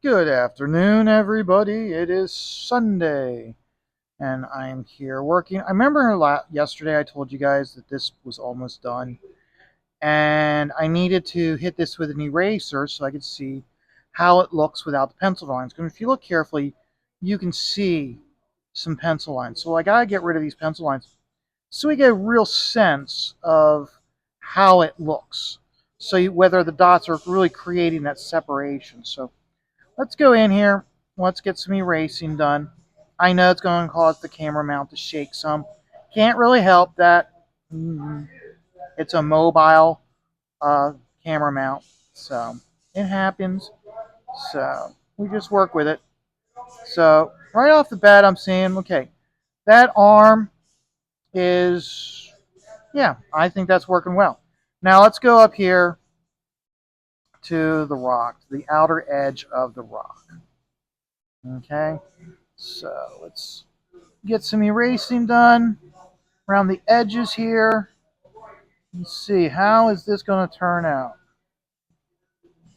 Good afternoon, everybody. It is Sunday, and I'm here working. I remember yesterday I told you guys that this was almost done, and I needed to hit this with an eraser so I could see how it looks without the pencil lines. Because if you look carefully, you can see some pencil lines. So I gotta get rid of these pencil lines so we get a real sense of how it looks. So whether the dots are really creating that separation. So let's go in here. Let's get some erasing done. I know it's going to cause the camera mount to shake some. Can't really help that. It's a mobile camera mount, so it happens. So we just work with it. So right off the bat, I'm saying, okay, that arm is, yeah, I think that's working well. Now let's go up here to the rock, the outer edge of the rock. Okay, so let's get some erasing done around the edges here. Let's see, how is this going to turn out?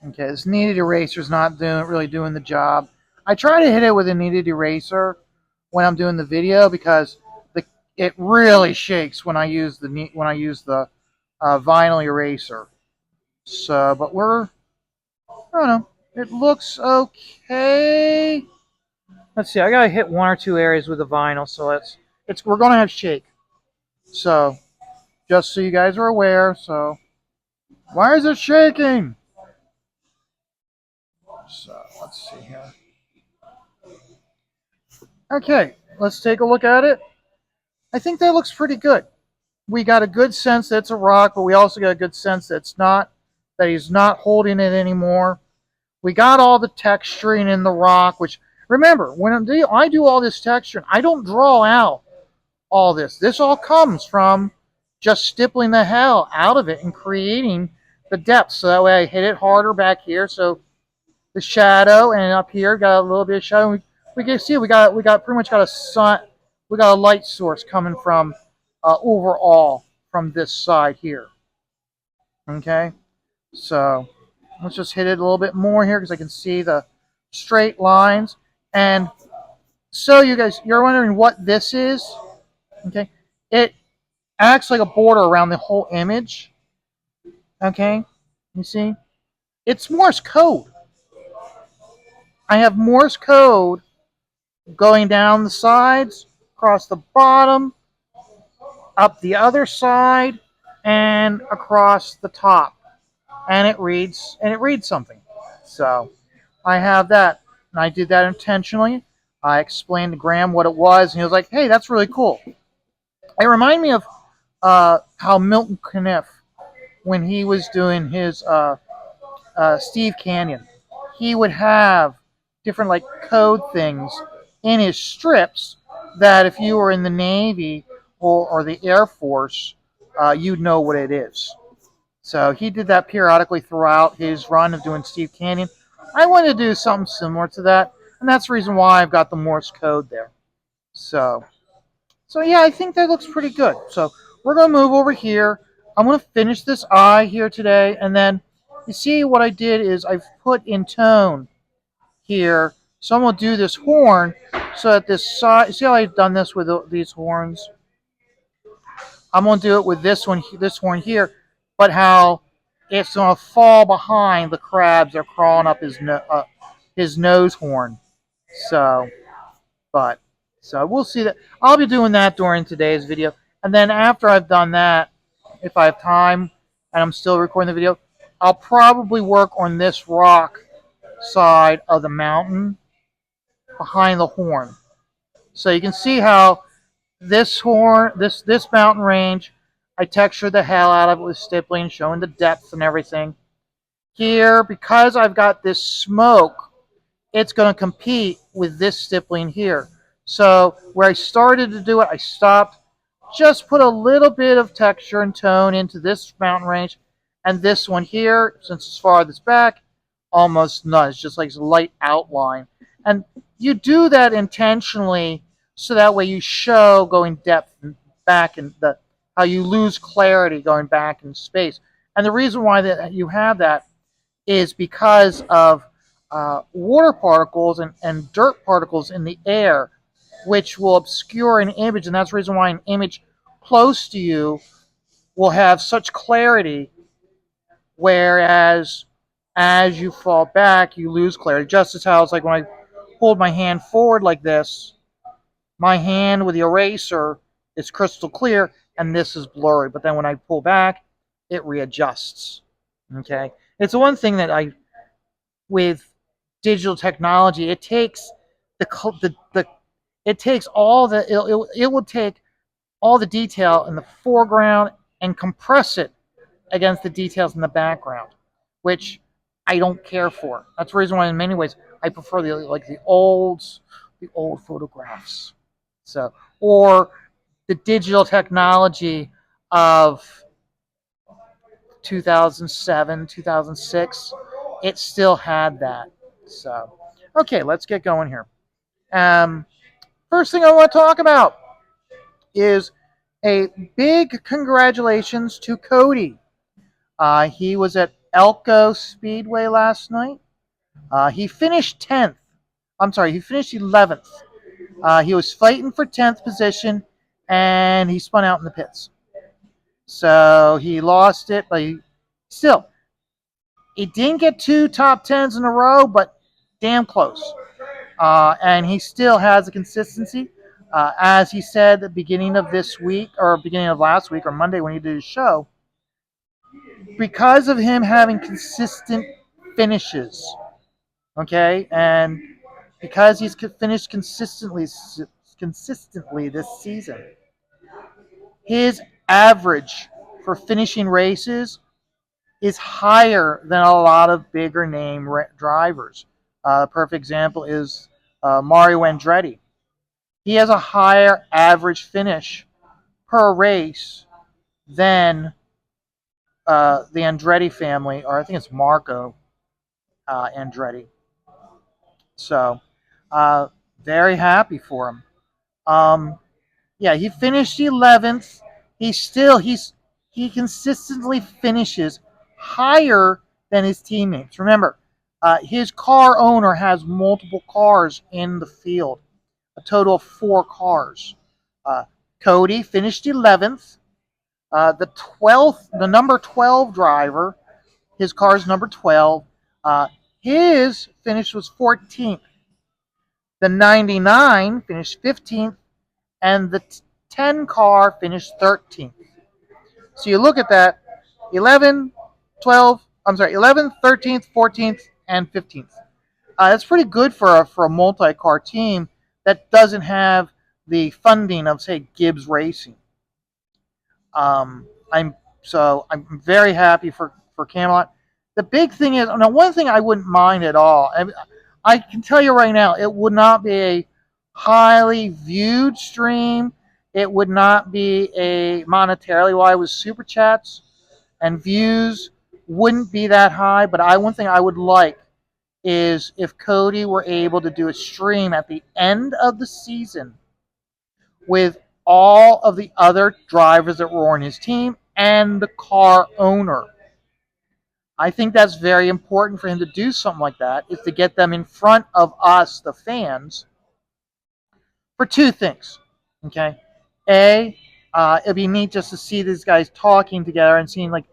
Okay, this kneaded eraser is not really doing the job. I try to hit it with a kneaded eraser when I'm doing the video because it really shakes when I use the vinyl eraser. So, but I don't know. It looks okay. Let's see. I gotta hit one or two areas with the vinyl, so we're gonna have shake. So, just so you guys are aware. So, why is it shaking? So, let's see here. Okay, let's take a look at it. I think that looks pretty good. We got a good sense that it's a rock, but we also got a good sense that that he's not holding it anymore. We got all the texturing in the rock, which, remember, when I do all this texturing, I don't draw out all this. This all comes from just stippling the hell out of it and creating the depth. So that way I hit it harder back here. So the shadow, and up here got a little bit of shadow. We can see we got pretty much got a sun. We got a light source coming from overall from this side here. Okay, so let's just hit it a little bit more here because I can see the straight lines. And so you guys, you're wondering what this is. Okay, it acts like a border around the whole image. Okay, you see, it's Morse code. I have Morse code going down the sides, across the bottom, up the other side, and across the top. And it reads something. So I have that. And I did that intentionally. I explained to Graham what it was, and he was like, "Hey, that's really cool." It reminded me of how Milton Caniff, when he was doing his Steve Canyon, he would have different like code things in his strips that if you were in the Navy or the Air Force, you'd know what it is. So he did that periodically throughout his run of doing Steve Canyon. I wanted to do something similar to that, and that's the reason why I've got the Morse code there. So, so yeah, I think that looks pretty good. So we're gonna move over here. I'm gonna finish this eye here today, and then you see what I did is I've put in tone here. So I'm gonna do this horn so that this side. See how I've done this with these horns? I'm gonna do it with this horn here, but how it's gonna fall behind the crabs that are crawling up his nose horn. So, but so we'll see that. I'll be doing that during today's video, and then after I've done that, if I have time and I'm still recording the video, I'll probably work on this rock side of the mountain behind the horn. So you can see how this mountain range, I textured the hell out of it with stippling, showing the depth and everything. Here, because I've got this smoke, it's going to compete with this stippling here. So where I started to do it, I stopped, just put a little bit of texture and tone into this mountain range, and this one here, since it's farthest back, almost none. It's just like a light outline. And you do that intentionally so that way you show going depth and back and how you lose clarity going back in space. And the reason why that you have that is because of water particles and dirt particles in the air, which will obscure an image, and that's the reason why an image close to you will have such clarity, whereas as you fall back, you lose clarity. Just as how it's like when I hold my hand forward like this, my hand with the eraser is crystal clear, and this is blurry. But then when I pull back, it readjusts. Okay, it's the one thing that with digital technology, it takes the it takes all the it will take all the detail in the foreground and compress it against the details in the background, which I don't care for. That's the reason why, in many ways, I prefer the old photographs. So, or the digital technology of 2007, 2006, it still had that. So, okay, let's get going here. Um, First thing I want to talk about is a big congratulations to Cody. He was at Elko Speedway last night. He finished 10th. I'm sorry, he finished 11th. He was fighting for 10th position, and he spun out in the pits. So he lost it, but still, he didn't get two top 10s in a row, but damn close. And he still has a consistency. As he said at the beginning of this week, or beginning of last week, or Monday when he did his show, because of him having consistent finishes, okay, and because he's finished consistently this season, his average for finishing races is higher than a lot of bigger name drivers. A perfect example is Mario Andretti. He has a higher average finish per race than the Andretti family, or I think it's Marco Andretti. So, uh, very happy for him. Um, yeah, he finished 11th. He consistently finishes higher than his teammates. Remember, his car owner has multiple cars in the field, a total of 4 cars. Uh, Cody finished 11th. The number 12 driver, his car's number 12. His finish was 14th. The 99 finished 15th, and the 10 car finished 13th. So you look at that 11, 12, I'm sorry, 11th, 13th, 14th, and 15th. That's pretty good for a multi car team that doesn't have the funding of, say, Gibbs Racing. I'm very happy for Camelot. The big thing is, now one thing I wouldn't mind at all. I can tell you right now, it would not be a highly viewed stream. It would not be a monetarily why with super chats and views wouldn't be that high. But one thing I would like is if Cody were able to do a stream at the end of the season with all of the other drivers that were on his team and the car owner. I think that's very important for him to do something like that, is to get them in front of us, the fans, for two things. Okay, it'd be neat just to see these guys talking together and seeing like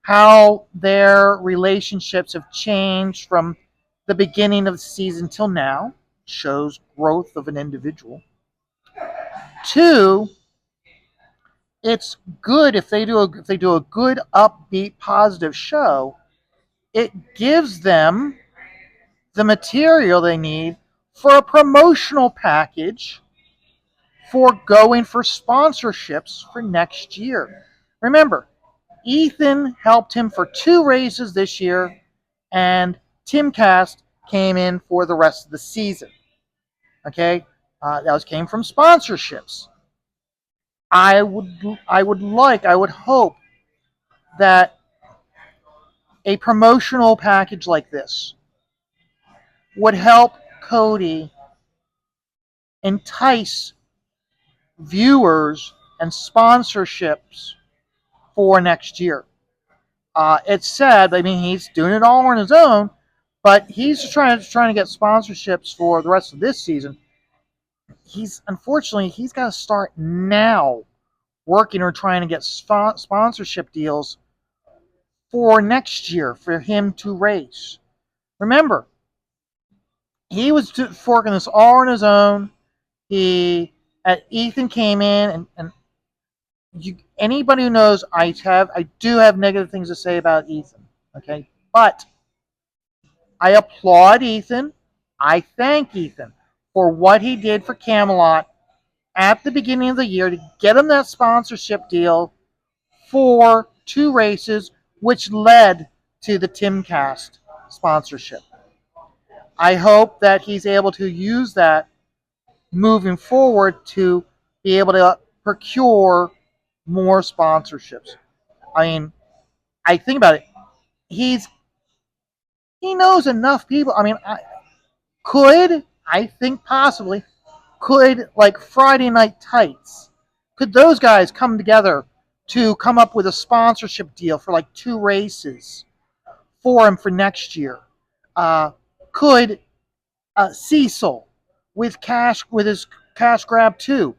how their relationships have changed from the beginning of the season till now. Shows growth of an individual. Two, it's good if they do a good upbeat positive show. It gives them the material they need for a promotional package for going for sponsorships for next year. Remember, Ethan helped him for 2 races this year, and Timcast came in for the rest of the season. Okay, came from sponsorships. I would hope that a promotional package like this would help Cody entice viewers and sponsorships for next year. It's sad. I mean, he's doing it all on his own, But he's just trying to get sponsorships for the rest of this season. He's got to start now working or trying to get sponsorship deals for next year for him to race. Remember, he was forking this all on his own. Ethan came in, and anybody who knows, I do have negative things to say about Ethan. Okay, but I applaud Ethan. I thank Ethan for what he did for Camelot at the beginning of the year to get him that sponsorship deal for 2 races, which led to the Timcast sponsorship. I hope that he's able to use that moving forward to be able to procure more sponsorships. I mean, I think about it. He's he knows enough people. I mean, I think possibly could like Friday Night Tights. Could those guys come together to come up with a sponsorship deal for like 2 races for him for next year? Could Cecil with his cash grab 2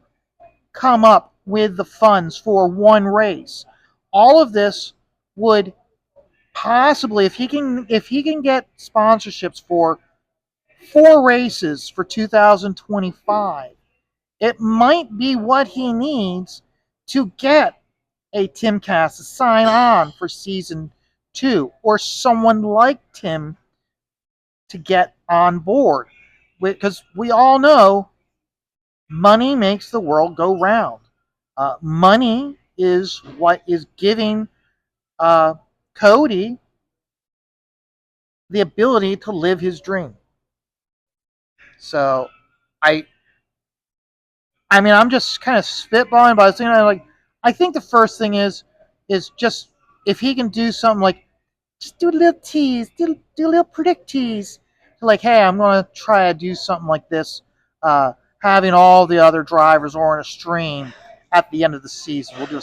come up with the funds for 1 race? All of this would possibly, if he can get sponsorships for 4 races for 2025, it might be what he needs to get a Timcast to sign on for season 2, or someone like Tim to get on board. Because we all know money makes the world go round. Money is what is giving Cody the ability to live his dream. So, I I mean, I'm just kind of spitballing, but I was thinking, I think the first thing is just if he can do something like just do a little tease, do a little predict tease, like, hey, I'm going to try to do something like this, having all the other drivers on a stream at the end of the season. We'll do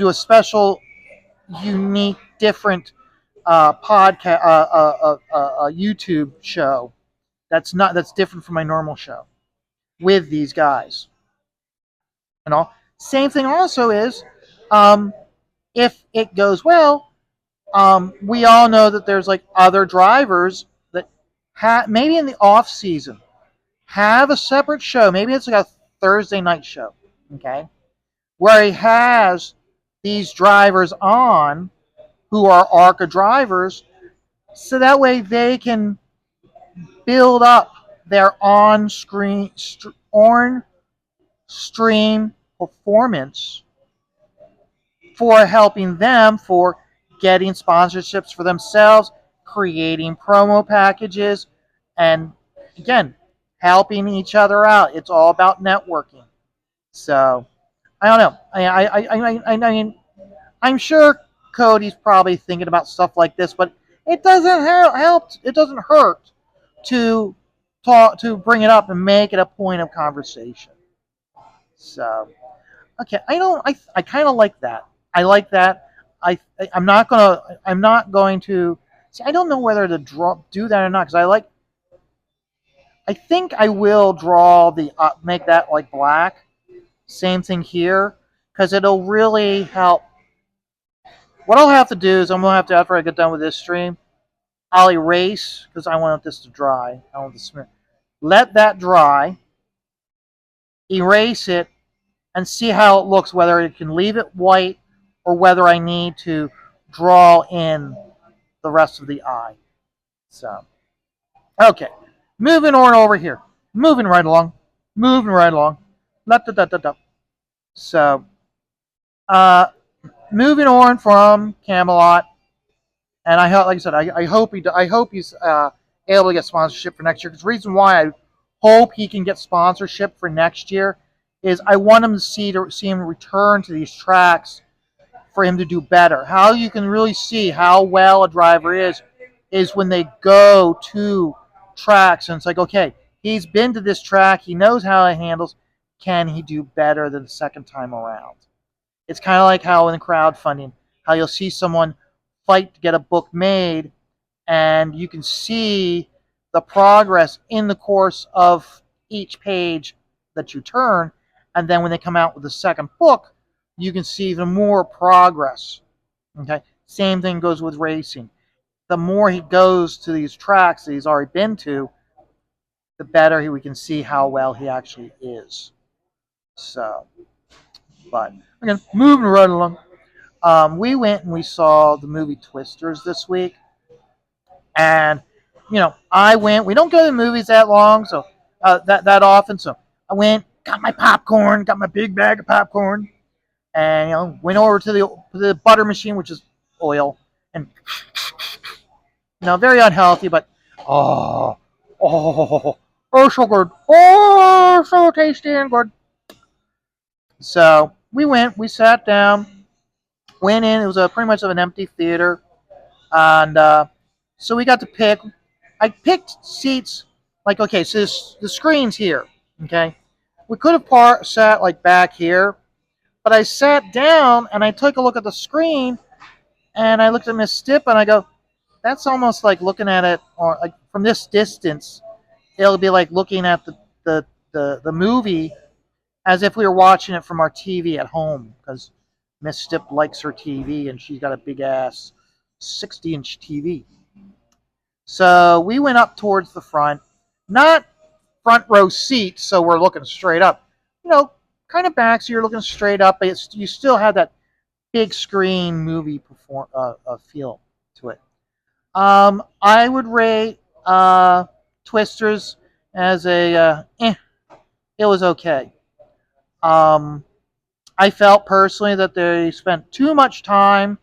a special, unique, different podcast, YouTube show that's different from my normal show with these guys. And all. Same thing also is, um, if it goes well, we all know that there's like other drivers that maybe in the off season have a separate show. Maybe it's like a Thursday night show, okay, where he has these drivers on who are ARCA drivers, so that way they can build up their on stream performance for helping them for getting sponsorships for themselves, creating promo packages, and again, helping each other out. It's all about networking. So I don't know. I mean, I'm sure Cody's probably thinking about stuff like this, but it doesn't help. It doesn't hurt to to bring it up and make it a point of conversation. So okay, I kind of like that. I like that. I'm not going to. See, I don't know whether to do that or not because I think I will draw make that like black. Same thing here because it'll really help. What I'll have to do is I'm gonna have to, after I get done with this stream, I'll erase because I want this to dry. I want to smear. Let that dry. Erase it and see how it looks, whether it can leave it white or whether I need to draw in the rest of the eye. So, okay. Moving on over here. Moving right along. Moving right along. Da, da, da, da, da. So, uh, moving on from Camelot, and like I said, I hope he's able to get sponsorship for next year. Because the reason why I hope he can get sponsorship for next year is I want him to see him return to these tracks for him to do better. How you can really see how well a driver is when they go to tracks and it's like, okay, he's been to this track, he knows how it handles. Can he do better than the second time around? It's kind of like how in crowdfunding, how you'll see someone fight to get a book made, and you can see the progress in the course of each page that you turn. And then when they come out with the second book, you can see even more progress. Okay, same thing goes with racing. The more he goes to these tracks that he's already been to, the better we can see how well he actually is. So, but again, moving right along. We went and we saw the movie Twisters this week, and I went. We don't go to the movies that long, so that often. So I went, got my popcorn, got my big bag of popcorn, and went over to the butter machine, which is oil, and very unhealthy, but oh, oh, oh, so good, oh, so tasty and good. So we sat down, went in. It was pretty much of an empty theater, and so we got to pick. I picked seats like, okay, so the screen's here. Okay, we could have sat like back here, but I sat down and I took a look at the screen, and I looked at Miss Stipp and I go, that's almost like looking at it, or like from this distance, it'll be like looking at the movie as if we were watching it from our TV at home, because Miss Stipp likes her TV and she's got a big ass 60-inch TV. So we went up towards the front, not front row seats, so we're looking straight up. Kind of back, so you're looking straight up, but you still have that big screen movie feel to it. I would rate Twisters as it was okay. I felt personally that they spent too much time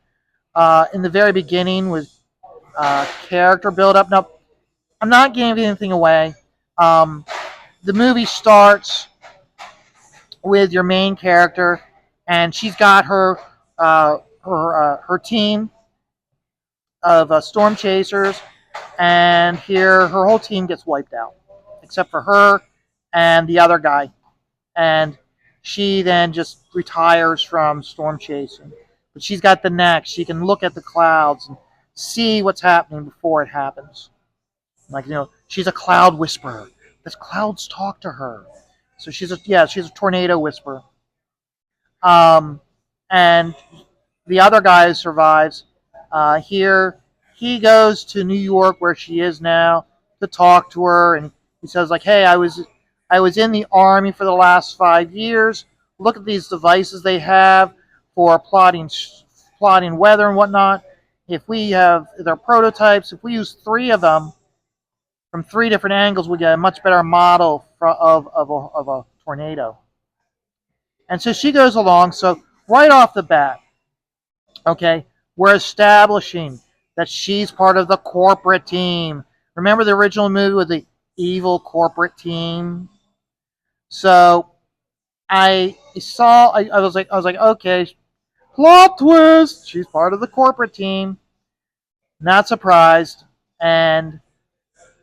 in the very beginning with character build up. Now, I'm not giving anything away. The movie starts with your main character, and she's got her team of storm chasers, and here her whole team gets wiped out, except for her and the other guy, and she then just retires from storm chasing. But she's got the knack; she can look at the clouds and see what's happening before it happens. Like, she's a cloud whisperer. The clouds talk to her, so she's a tornado whisperer. And the other guy survives. Here, he goes to New York, where she is now, to talk to her, and he says like, "Hey, I was in the army for the last 5 years. Look at these devices they have for plotting weather and whatnot. If we have their prototypes, if we use 3 of them from 3 different angles, we get a much better model of a tornado." And so she goes along. So right off the bat, okay, we're establishing that she's part of the corporate team. Remember the original movie with the evil corporate team? So I was like, okay, plot twist. She's part of the corporate team. Not surprised. And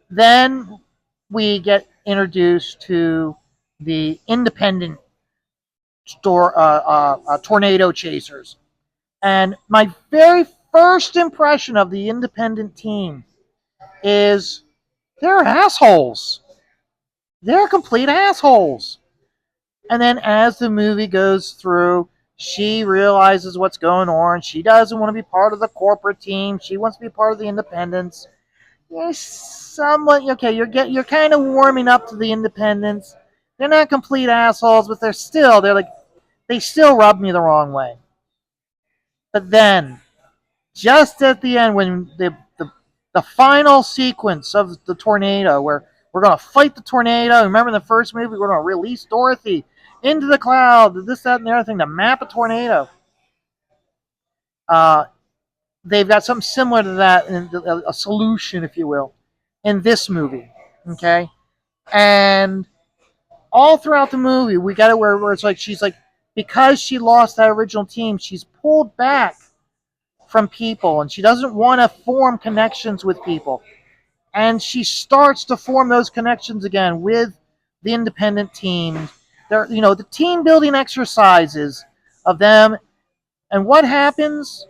then we get introduced to the independent tornado chasers. And my very first impression of the independent team is they're assholes. They're complete assholes. And then as the movie goes through, she realizes what's going on. She doesn't want to be part of the corporate team. She wants to be part of the independents. You're somewhat okay. You're kind of warming up to the independents. They're not complete assholes, but they still rub me the wrong way. But then, just at the end, when the final sequence of the tornado, where we're going to fight the tornado. Remember in the first movie, we're going to release Dorothy into the cloud, this, that, and the other thing to map a tornado. They've got something similar to that, a solution, if you will, in this movie. Okay? And all throughout the movie, we got it where it's like, she's like, because she lost that original team, she's pulled back from people, and she doesn't want to form connections with people. And she starts to form those connections again with the independent team. The team building exercises of them. And what happens?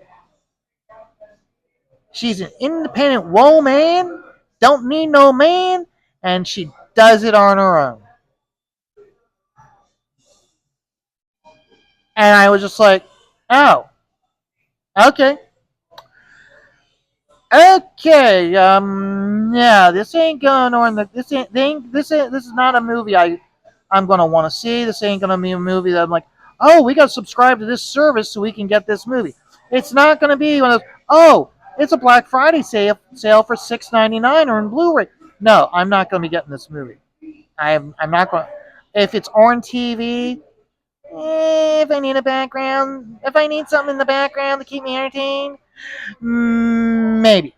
She's an independent woman, don't need no man, and she does it on her own. And I was just like, oh, okay. Okay, yeah, this ain't going on. This is not a movie I'm gonna want to see. This ain't gonna be a movie that I'm like, oh, we gotta subscribe to this service so we can get this movie. It's not gonna be one of those, oh, it's a Black Friday sale for $6.99 or in Blu-ray. No, I'm not gonna be getting this movie. I'm not going. If it's on TV, if I need a background, if I need something in the background to keep me entertained, maybe.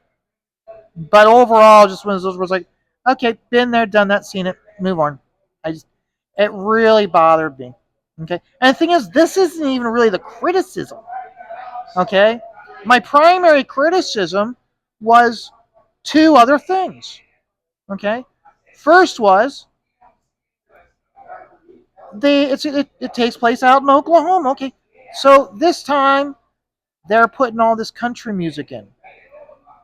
But overall, just one of those was like, okay, been there, done that, seen it, move on. It really bothered me. Okay, and the thing is, this isn't even really the criticism. Okay, my primary criticism was two other things. Okay, first was it takes place out in Oklahoma. Okay, so this time they're putting all this country music in.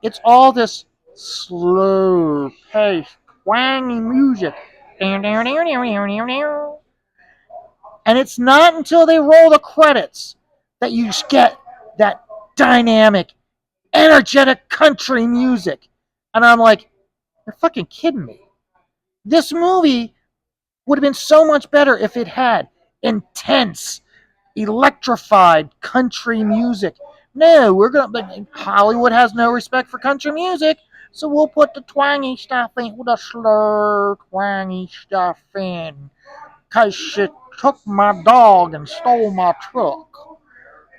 It's all this slow paced, twangy music. And it's not until they roll the credits that you get that dynamic, energetic country music. And I'm like, you're fucking kidding me. This movie would have been so much better if it had intense, electrified country music. No, we're gonna. But Hollywood has no respect for country music, so we'll put the twangy stuff in, the slow twangy stuff in, cause she took my dog and stole my truck.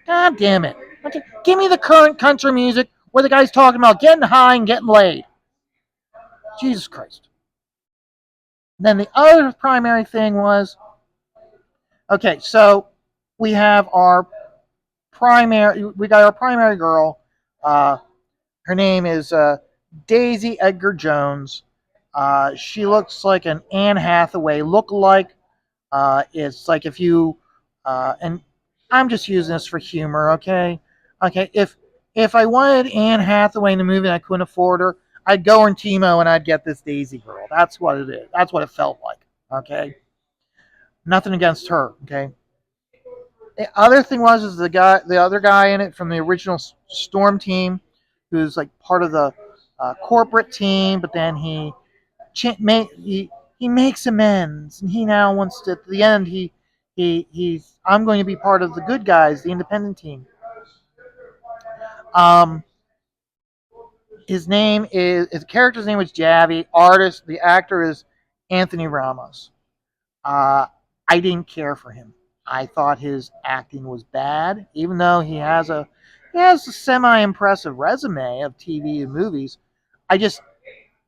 God damn it! Okay, give me the current country music where the guy's talking about getting high and getting laid. Jesus Christ. Then the other primary thing was, okay, so we have our we got our primary girl. Her name is Daisy Edgar Jones. She looks like an Anne Hathaway look-alike. It's like if you and I'm just using this for humor, okay? Okay, if I wanted Anne Hathaway in the movie and I couldn't afford her, I'd go in Timo and I'd get this Daisy girl. That's what it is. That's what it felt like. Okay, nothing against her. Okay, the other thing was is the other guy in it from the original Storm team, who's like part of the corporate team, but then he makes amends, and he now wants to. At the end, he's I'm going to be part of the good guys, the independent team. Um, his character's name was Javi. The actor is Anthony Ramos. Uh, I didn't care for him. I thought his acting was bad, even though he has a semi impressive resume of TV and movies. I just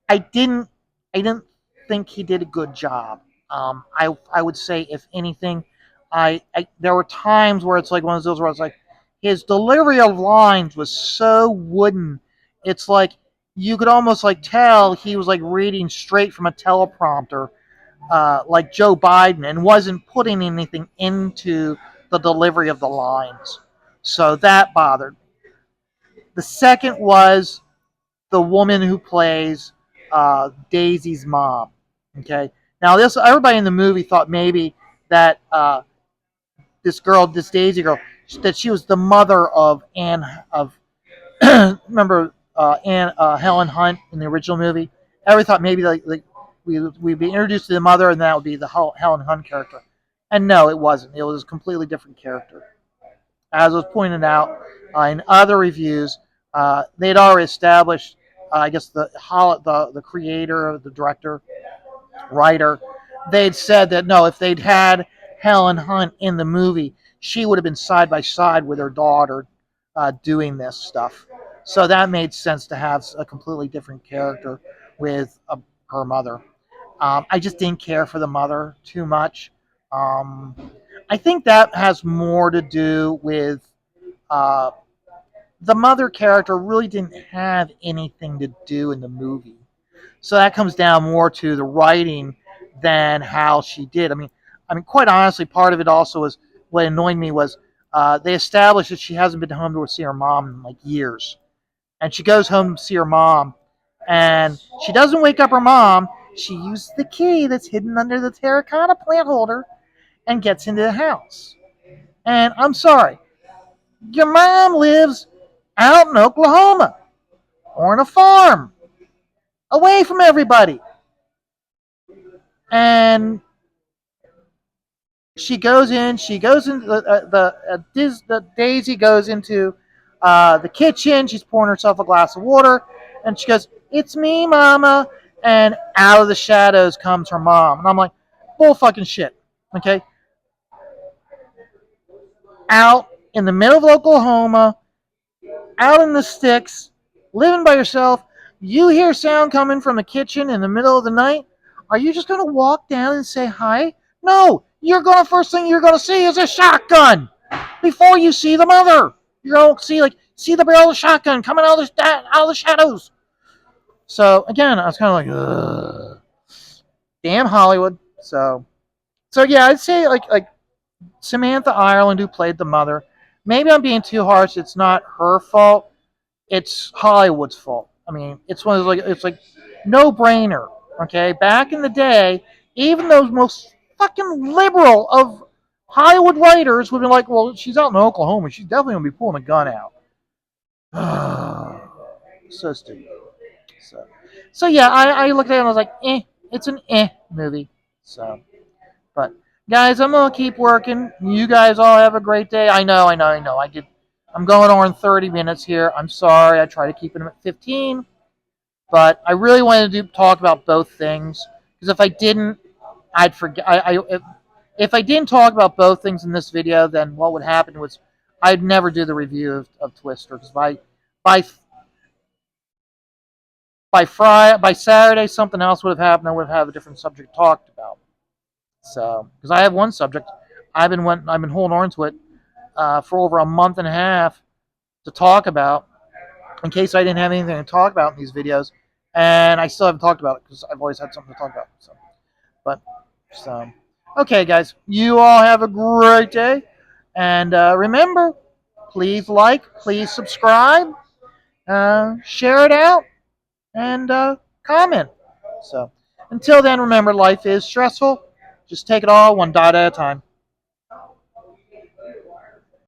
I didn't I didn't think he did a good job. I would say if anything, there were times where it's like one of those where it's like his delivery of lines was so wooden. It's like you could almost like tell he was like reading straight from a teleprompter, like Joe Biden, and wasn't putting anything into the delivery of the lines. So that bothered me. The second was the woman who plays Daisy's mom. Okay, now this everybody in the movie thought maybe that this Daisy girl, that she was the mother of Anne of remember Anne Helen Hunt in the original movie. Everybody thought maybe like we'd be introduced to the mother and that would be the Helen Hunt character, and no, it wasn't. It was a completely different character. As was pointed out in other reviews, they'd already established, I guess the creator, the director, writer, they'd said that no, if they'd had Helen Hunt in the movie, she would have been side by side with her daughter doing this stuff. So that made sense to have a completely different character with her mother. I just didn't care for the mother too much. Um, I think that has more to do with uh, the mother character really didn't have anything to do in the movie. So that comes down more to the writing than how she did. Quite honestly, part of it also was what annoyed me was they established that she hasn't been home to see her mom in like years, and she goes home to see her mom. And she doesn't wake up her mom. She uses the key that's hidden under the terracotta plant holder and gets into the house. And I'm sorry, your mom lives out in Oklahoma or on a farm, away from everybody. And she goes into the Daisy goes into the kitchen. She's pouring herself a glass of water, and she goes, "It's me, Mama." And out of the shadows comes her mom, and I'm like, "Bull fucking shit." Okay, out in the middle of Oklahoma, out in the sticks, living by yourself. You hear sound coming from the kitchen in the middle of the night. Are you just gonna walk down and say hi? No, you're gonna first thing you're gonna see is a shotgun before you see the mother. You don't see the barrel of the shotgun coming out of the shadows. So again, I was kind of like, ugh, damn Hollywood. So yeah, I'd say like Samantha Ireland, who played the mother. Maybe I'm being too harsh. It's not her fault. It's Hollywood's fault. I mean, it's one of those it's like no brainer. Okay, back in the day, even those most fucking liberal of Hollywood writers would be like, "Well, she's out in Oklahoma. She's definitely gonna be pulling a gun out." So stupid. So, so yeah, I looked at it and I was like, it's an movie. So, but guys, I'm gonna keep working. You guys all have a great day. I know. I'm going on 30 minutes here. I'm sorry. I try to keep it at 15, but I really wanted to talk about both things because if I didn't, I'd forget. If I didn't talk about both things in this video, then what would happen was I'd never do the review of Twister because by by Saturday something else would have happened. I would have had a different subject talked about. So because I have one subject, I've been holding on to it for over a month and a half to talk about in case I didn't have anything to talk about in these videos, and I still haven't talked about it because I've always had something to talk about. So okay, guys, you all have a great day, and remember, please like, please subscribe, share it out, and comment. So until then, remember, life is stressful. Just take it all one dot at a time.